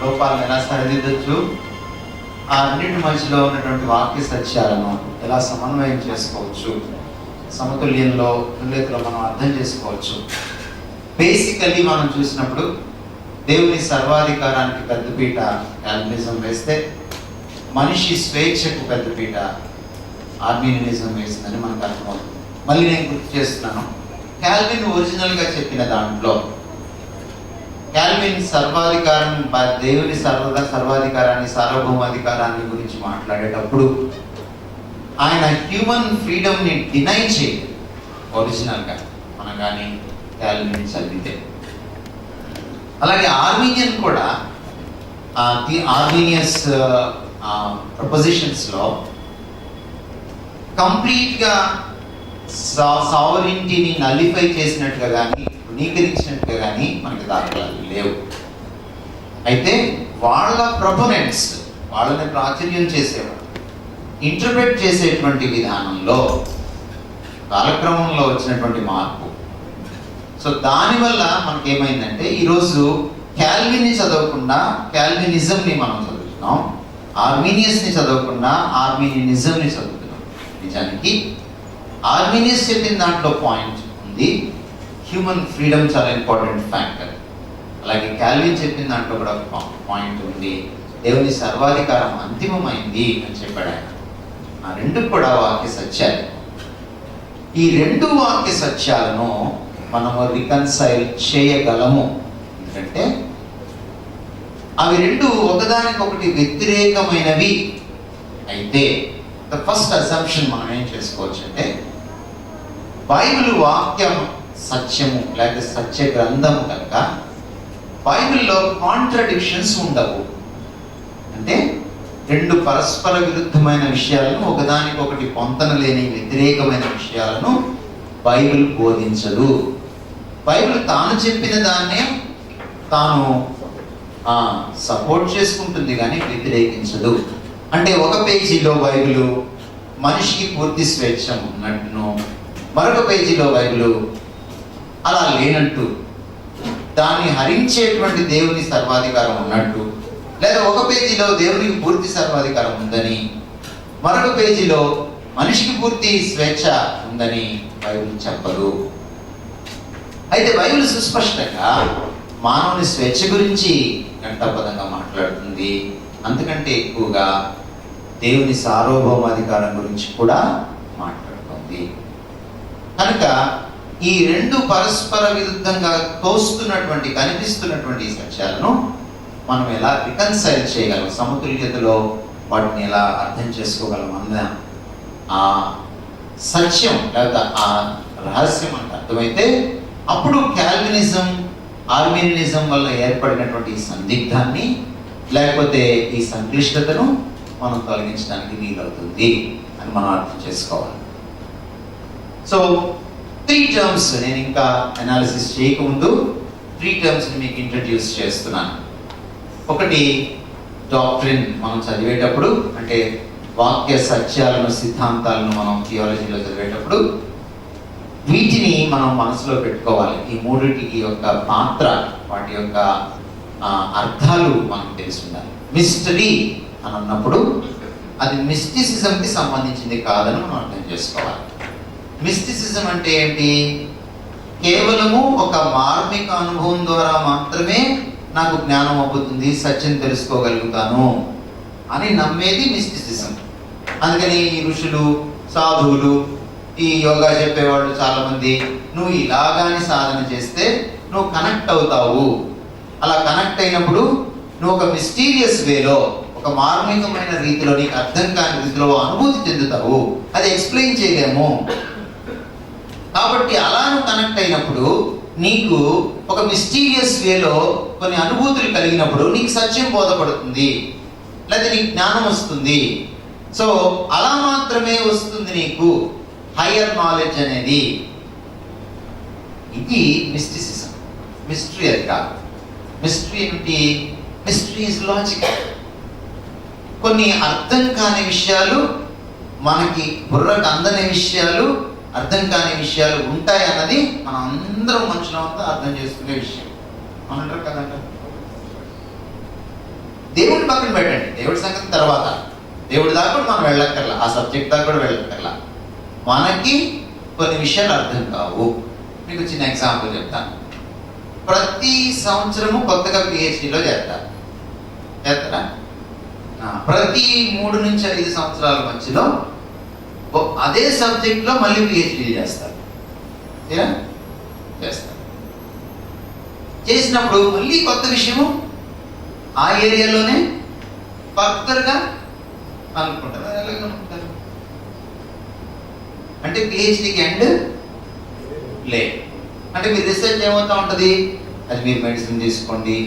లోపాలను ఎలా సరిదిద్దచ్చు, ఆ అన్నింటి మధ్యలో ఉన్నటువంటి వాక్య సత్యాలను ఎలా సమన్వయం చేసుకోవచ్చు, సమతుల్యంలో తుల్యతలో మనం అర్థం చేసుకోవచ్చు. బేసికల్లీ మనం చూసినప్పుడు దేవుని సర్వాధికారానికి పెద్దపీట కాల్వినిజం వేస్తే, మనిషి స్వేచ్ఛకు పెద్దపీట ఆర్మీనిజం వేసిందని మనకు అర్థమవుతుంది. మళ్ళీ నేను గుర్తు చేస్తున్నాను, కాల్విన్ ఒరిజినల్గా చెప్పిన దాంట్లో కాల్విన్ సర్వాధికారం, దేవుని సర్వాధికారాన్ని, సార్వభౌమాధికారాన్ని గురించి మాట్లాడేటప్పుడు ఆయన హ్యూమన్ ఫ్రీడమ్ని డినై చేయలేదు ఒరిజినల్గా, మనం కానీ కాల్విన్ చదివితే. అలాగే ఆర్మీనియన్ కూడా ఆర్మీనియస్ ప్రపోజిషన్స్లో కంప్లీట్గా సావరిటీని నలిఫై చేసినట్టుగా కానీ ధృవీకరించినట్టుగా కానీ మనకి దాఖలాలు లేవు. అయితే వాళ్ళ ప్రొపోనెంట్స్, వాళ్ళని ప్రాచుర్యం చేసేవాళ్ళు, ఇంటర్ప్రెట్ చేసేటువంటి విధానంలో కాలక్రమంలో వచ్చినటువంటి మార్పు. సో దానివల్ల మనకేమైందంటే ఈరోజు కాల్విన్ని చదవకుండా కాల్వినిజంని మనం చదువుతున్నాం, ఆర్మీనియస్ని చదవకుండా ఆర్మీనియనిజంని చదువుతున్నాం. నిజానికి ఆర్మీనియస్ చెప్పిన దాంట్లో పాయింట్ ఉంది, హ్యూమన్ ఫ్రీడమ్ చాలా ఇంపార్టెంట్ ఫ్యాక్టర్. అలాగే కాల్విన్ చెప్పిన దాంట్లో కూడా పాయింట్ ఉంది, దేవుని సర్వాధికారం అంతిమమైంది అని చెప్పాడు ఆయన. ఆ రెండు కూడా వాక్య సత్యాలు. ఈ రెండు వాక్య సత్యాలను మనము రికన్సైల్ చేయగలము. ఎందుకంటే అవి రెండు ఒకదానికొకటి వ్యతిరేకమైనవి అయితే ద ఫస్ట్ అసంప్షన్ మనం ఏం చేసుకోవచ్చు అంటే, బైబిల్ వాక్యం సత్యము లేకపోతే సత్య గ్రంథము కనుక బైబిల్లో కాంట్రడిక్షన్స్ ఉండవు. అంటే రెండు పరస్పర విరుద్ధమైన విషయాలను, ఒకదానికొకటి పొంతన లేని వ్యతిరేకమైన విషయాలను బైబిల్ బోధించదు. బైబిల్ తాను చెప్పిన దాన్నే తాను సపోర్ట్ చేసుకుంటుంది కానీ వ్యతిరేకించదు. అంటే ఒక పేజీలో బైబిల్ మనిషికి పూర్తి స్వేచ్ఛ ఉన్నట్టును, మరొక పేజీలో బైబిల్ అలా లేనట్టు, దాన్ని హరించేటువంటి దేవుని సర్వాధికారం ఉన్నట్టు, లేదా ఒక పేజీలో దేవునికి పూర్తి సర్వాధికారం ఉందని, మరొక పేజీలో మనిషికి పూర్తి స్వేచ్ఛ ఉందని బైబిల్ చెప్పదు. అయితే బైబిల్ సుస్పష్టంగా మానవుని స్వేచ్ఛ గురించి గంటాపదంగా మాట్లాడుతుంది. అంతకంటే ఎక్కువగా దేవుని సార్వభౌమాధికారం గురించి కూడా మాట్లాడుతుంది. కనుక ఈ రెండు పరస్పర విరుద్ధంగా తోస్తున్నటువంటి, కనిపిస్తున్నటువంటి సత్యాలను మనం ఎలా రికన్సైల్ చేయగలం, సమతుల్యతలో వాటిని ఎలా అర్థం చేసుకోగలం అన్న ఆ సత్యం లేదా ఆ రహస్యం మనకు అర్థమైతే అప్పుడు కాల్వినిజం, ఆర్మీనియనిజం వల్ల ఏర్పడినటువంటి ఈ సందిగ్ధాన్ని లేకపోతే ఈ సంక్లిష్టతను మనం తొలగించడానికి వీలవుతుంది అని మనం అర్థం చేసుకోవాలి. సో 3 టర్మ్స్ నేను ఇంకా అనాలిసిస్ చేయకముందు 3 టర్మ్స్ని మీకు ఇంట్రడ్యూస్ చేస్తున్నాను. ఒకటి డాక్ట్రిన్, మనం చదివేటప్పుడు అంటే వాక్య సత్యాలను, సిద్ధాంతాలను మనం థియాలజీలో చదివేటప్పుడు వీటిని మనం మనసులో పెట్టుకోవాలి. ఈ మూడింటికి యొక్క పాత్ర, వాటి యొక్క అర్థాలు మనకు తెలిసి ఉండాలి. మిస్టరీ అని అన్నప్పుడు అది మిస్టిసిజంకి సంబంధించింది కాదని మనం అర్థం చేసుకోవాలి. మిస్టిసిజం అంటే ఏంటి? కేవలము ఒక మార్మిక అనుభవం ద్వారా మాత్రమే నాకు జ్ఞానం అవుతుంది, సత్యం తెలుసుకోగలుగుతాను అని నమ్మేది మిస్టిసిజం. అందుకని ఈ ఋషులు, సాధువులు, ఈ యోగా చెప్పేవాళ్ళు చాలా మంది, నువ్వు ఇలాగాని సాధన చేస్తే నువ్వు కనెక్ట్ అవుతావు, అలా కనెక్ట్ అయినప్పుడు నువ్వు ఒక మిస్టీరియస్ వేలో, ఒక మార్మికమైన రీతిలో, నీకు అర్థం కాని రీతిలో అనుభూతి చెందుతావు, అది ఎక్స్ప్లెయిన్ చేయలేము. కాబట్టి అలా నువ్వు కనెక్ట్ అయినప్పుడు నీకు ఒక మిస్టీరియస్ వేలో కొన్ని అనుభూతులు కలిగినప్పుడు నీకు సత్యం బోధపడుతుంది, లేదా నీకు జ్ఞానం వస్తుంది. సో అలా మాత్రమే వస్తుంది నీకు హయ్యర్ నాలెడ్జ్ అనేది. ఇది మిస్టిసిజం. మిస్టరీ అది కాదు. మిస్టరీ ఏంటి? Mystery is logical. కొన్ని అర్థం కాని విషయాలు, మనకి బుర్రకు అందని విషయాలు, అర్థం కాని విషయాలు ఉంటాయి అన్నది మనం అందరం మనుషులంతా అర్థం చేసుకునే విషయం. అంటారు కదండి. దేవుడి పక్కన పెట్టండి, దేవుడి సంగతి తర్వాత. దేవుడి దాకా కూడా మనం వెళ్ళక్కర్లా, ఆ సబ్జెక్ట్ దాకా కూడా వెళ్ళక్కర్లా. మనకి కొన్ని విషయాలు అర్థం కావు. మీకు చిన్న ఎగ్జాంపుల్ చెప్తాను. ప్రతి సంవత్సరము కొత్తగా పిహెచ్డిలో చేస్తారా? ప్రతి 3 నుంచి 5 సంవత్సరాల మధ్యలో అదే సబ్జెక్ట్లో మళ్ళీ పిహెచ్డి చేస్తారు. చేసినప్పుడు మళ్ళీ కొత్త విషయము ఆ ఏరియాలోనే ఫర్దర్గా అనుకుంటారు. ఎలాగ అనుకుంటారు అంటే పిహెచ్డికి ఎండ్ లేదు. అంటే మీ రీసెర్చ్ ఏమవుతా ఉంటుంది, అది మీరు మెడిసిన్ తీసుకోండి,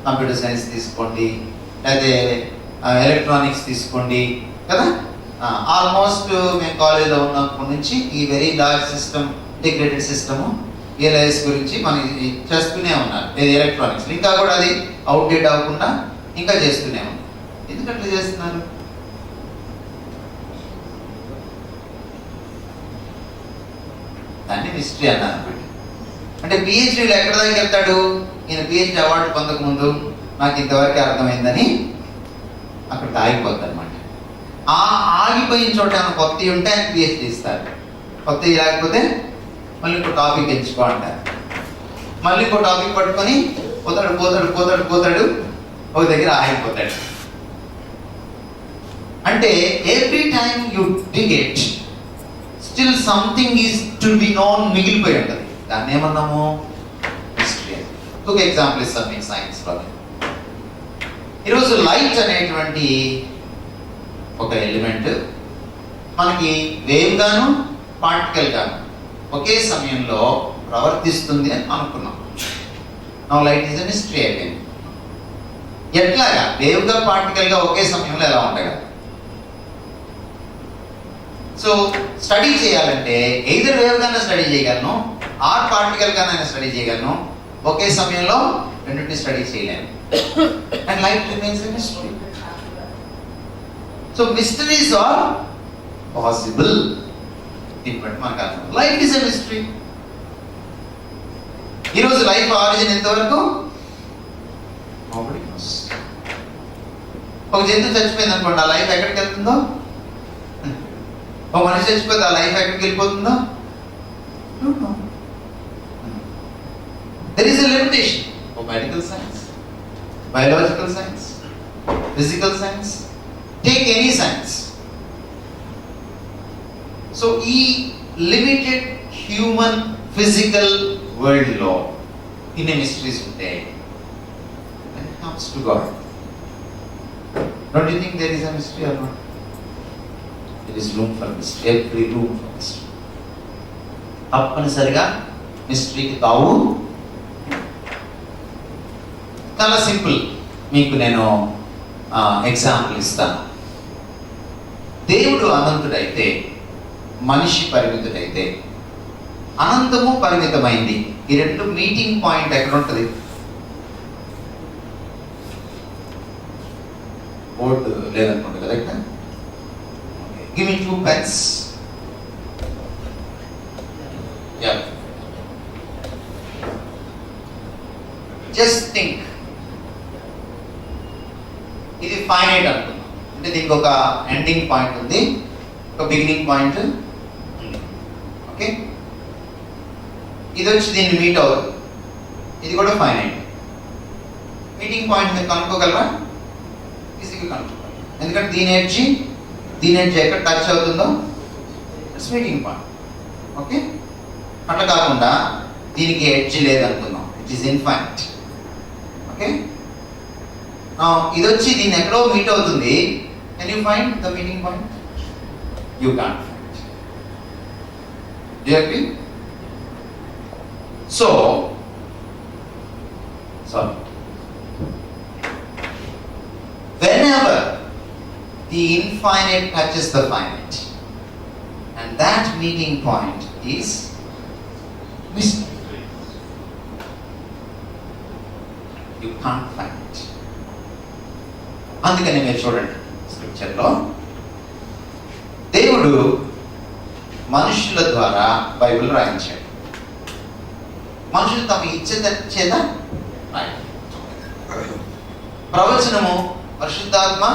కంప్యూటర్ సైన్స్ తీసుకోండి, అయితే ఎలక్ట్రానిక్స్ తీసుకోండి కదా. ఆల్మోస్ట్ మేము కాలేజీలో ఉన్నప్పటి నుంచి ఈ very large system, integrated system ELIS గురించి మనకి చేస్తూనే ఉన్నారు. ఇది ఎలక్ట్రానిక్స్ ఇంకా కూడా అది అవుట్డేట్ అవ్వకుండా ఇంకా చేస్తూనే ఉన్నారు. ఎందుకంటే చేస్తున్నారు? దాన్ని మిస్టరీ అన్నారు. అంటే పిహెచ్డీలో ఎక్కడ దాకా వెళ్తాడు, ఈయన పిహెచ్డీ అవార్డు పొందకముందు నాకు ఇంతవరకు అర్థమైందని అక్కడికి ఆగిపోద్ది అనమాట. ఆ ఆగిపోయిన చోట ఏమైనా కొత్తవి ఉంటే ఆయన పిహెచ్డీ ఇస్తారు. కొత్తవి లేకపోతే మళ్ళీ ఇంకో టాపిక్ ఎంచుకో అంటారు. మళ్ళీ ఇంకో టాపిక్ పట్టుకొని పోతాడు ఒక దగ్గర ఆగిపోతాడు. అంటే every time you dig it still something is to be known మిగిలిపోయి ఉంటుంది. దాన్ని ఏమన్నాము? హిస్టరీ. ఒక ఎగ్జాంపుల్ ఇస్తాను మీకు సైన్స్లో. ఈరోజు లైట్ అనేటువంటి ఒక ఎలిమెంట్ మనకి వేవ్ గాను పార్టికల్ గాను ఒకే సమయంలో ప్రవర్తిస్తుంది అని అనుకున్నాం. Now light is a mystery అయిపోయింది. ఎట్లాగా వేవ్ గా పార్టికల్ గా ఒకే సమయంలో ఎలా ఉండగలదు? సో స్టడీ చేయాలంటే ఎయిదర్ వేవ్ గానే స్టడీ చేయగలను, ఆర్ పార్టికల్ గానే స్టడీ చేయగలను. ఒకే సమయంలో రెండింటిని స్టడీ చేయలేను. And light remains a mystery. So mysteries are possible. దీన్ని మనకు అర్థం. Life is a mystery. ఈరోజు లైఫ్ ఆరిజిన్ ఎంతవరకు? ఒక జంతువు చచ్చిపోయింది అనుకోండి, ఆ లైఫ్ ఎక్కడికి వెళ్తుందో? ఒక మనిషి చచ్చిపోతే ఆ లైఫ్ ఎక్కడికి వెళ్ళిపోతుందో? There is a limitation. Medical science, biological science, physical science, take any science. So ఈ లిమిటెడ్ హ్యూమన్ ఫిజికల్ వరల్డ్ లో ఇన్ని మిస్టరీస్ ఉంటే when it comes to God, don't you think there is a mystery or not? There is room for mystery, every room for mystery. తప్పనిసరిగా మిస్టరీకి తావు. చాలా simple. మీకు నేను example ఇస్తాను. దేవుడు అనంతుడైతే, మనిషి పరిమితుడైతే, అనంతము పరిమితమైంది. ఈ రెండు మీటింగ్ పాయింట్ ఎక్కడ ఉంటుంది? బోర్డు లేదనుకోండి కదా ఇక్కడ. Give me 2 pens. Just think. ఇది ఫైనైట్ అనుకున్నాం అంటే దీనికి ఒక ఎండింగ్ పాయింట్ ఉంది, ఒక బిగినింగ్ పాయింట్. ఓకే, ఇది వచ్చి దీన్ని మీట్ అవ్వదు. ఇది కూడా ఫైనైట్. మీటింగ్ పాయింట్ మీరు కనుక్కోగలరా? ఈజీగా కనుక్కోగలరా. ఎందుకంటే దీని ఎడ్జ్ ఎక్కడ టచ్ అవుతుందో ఇట్స్ మీటింగ్ పాయింట్. ఓకే, అట్లా కాకుండా దీనికి ఎడ్జ్ లేదనుకుందాం, ఇట్ ఈస్ ఇన్ఫైనైట్. ఓకే, ఇది వచ్చి దీన్ని ఎక్కడో మీట్ అవుతుంది. Can you find the meeting point? You can't find. Do you agree? So, whenever the infinite touches the finite, and that meeting point is mystery. You can't find it. అందుకని మీరు చూడండి స్క్రిప్చర్లో దేవుడు మనుషుల ద్వారా బైబిల్ రాయించాడు. మనుషులు తమ ఇచ్చేత చేత ప్రవచనము పరిశుద్ధాత్మ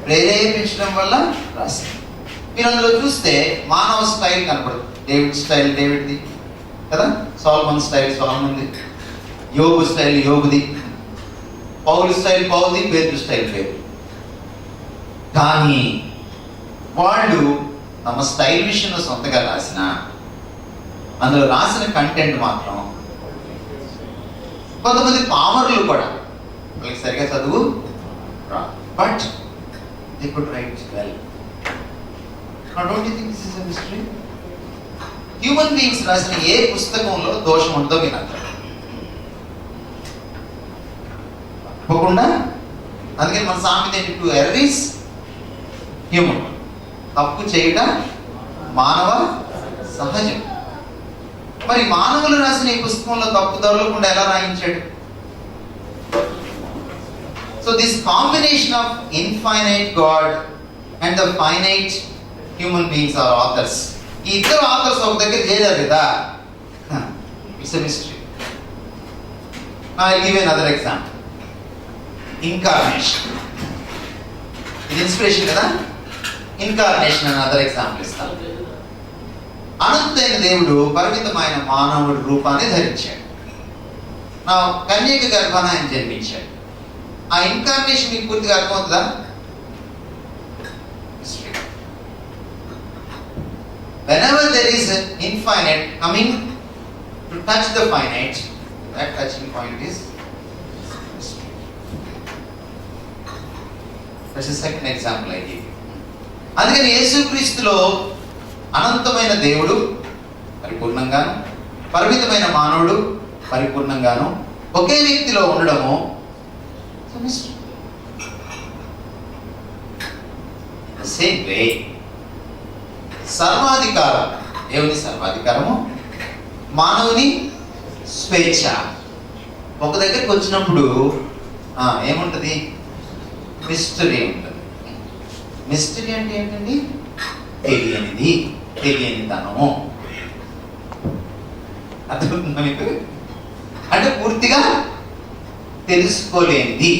ప్రేరేపించడం వల్ల రాసింది. మీరు అందులో చూస్తే మానవ స్టైల్ కనపడదు. డేవిడ్ స్టైల్ డేవిడ్ది కదా, సోలమన్ స్టైల్ సోలమన్ది, యోగు స్టైల్ యోగుది, పౌలు స్టైల్ పౌల్ది, పేతురు స్టైల్ పేరు. కానీ వాళ్ళు తమ స్టైల్ విషయంలో సొంతగా రాసిన అందులో రాసిన కంటెంట్ మాత్రం కొంతమంది పామరులు కూడా వాళ్ళకి సరిగా చదువు రా, but they could right well. Don't you think this is a mystery? Human beings రాసిన ఏ పుస్తకంలో దోషం ఉందో వినంటారు తప్పకుండా. అందుకని మన సామెత ఏంటి? To err is human. తప్పు చేయటం మానవ సహజం. మరి మానవులు రాసిన ఈ పుస్తకంలో తప్పు దొరకకుండా ఎలా రాయించాడు? So this combination of infinite God and the finite human beings are authors. ఈ ఇద్దరు ఆథర్స్ ఒక దగ్గర చేరారు కదా, it's a mystery. I give another example. Incarnation, ఇది ఇన్స్పిరేషన్ కదా. ఇన్కార్నేషన్ అని అదర్ ఎగ్జాంపుల్ ఇస్తాను. అనంతైన దేవుడు పరిమితమైన మానవుడి రూపాన్ని ధరించాడు. నా కన్యక గర్భాన ఆయన జన్మించాడు. ఆ ఇన్కార్నేషన్ మీకు పూర్తిగా అర్థమవుతుందా? Whenever there is an infinite coming to touch the finite, that touching point is mystery. That's the second example I gave you. అందుకని యేసుక్రీస్తులో అనంతమైన దేవుడు పరిపూర్ణంగాను, పరిమితమైన మానవుడు పరిపూర్ణంగాను ఒకే వ్యక్తిలో ఉండడము సేమ్ వే. సర్వాధికారం, దేవుని సర్వాధికారము, మానవుని స్వేచ్ఛ ఒక దగ్గరికి వచ్చినప్పుడు ఏముంటుంది? మిస్టరీ ఉంటుంది. మిస్టరీ అంటే ఏంటండి? తెలియనిది, తెలియనితనము. అర్థమవుతుందా మీకు? అంటే పూర్తిగా తెలుసుకోలేనిది.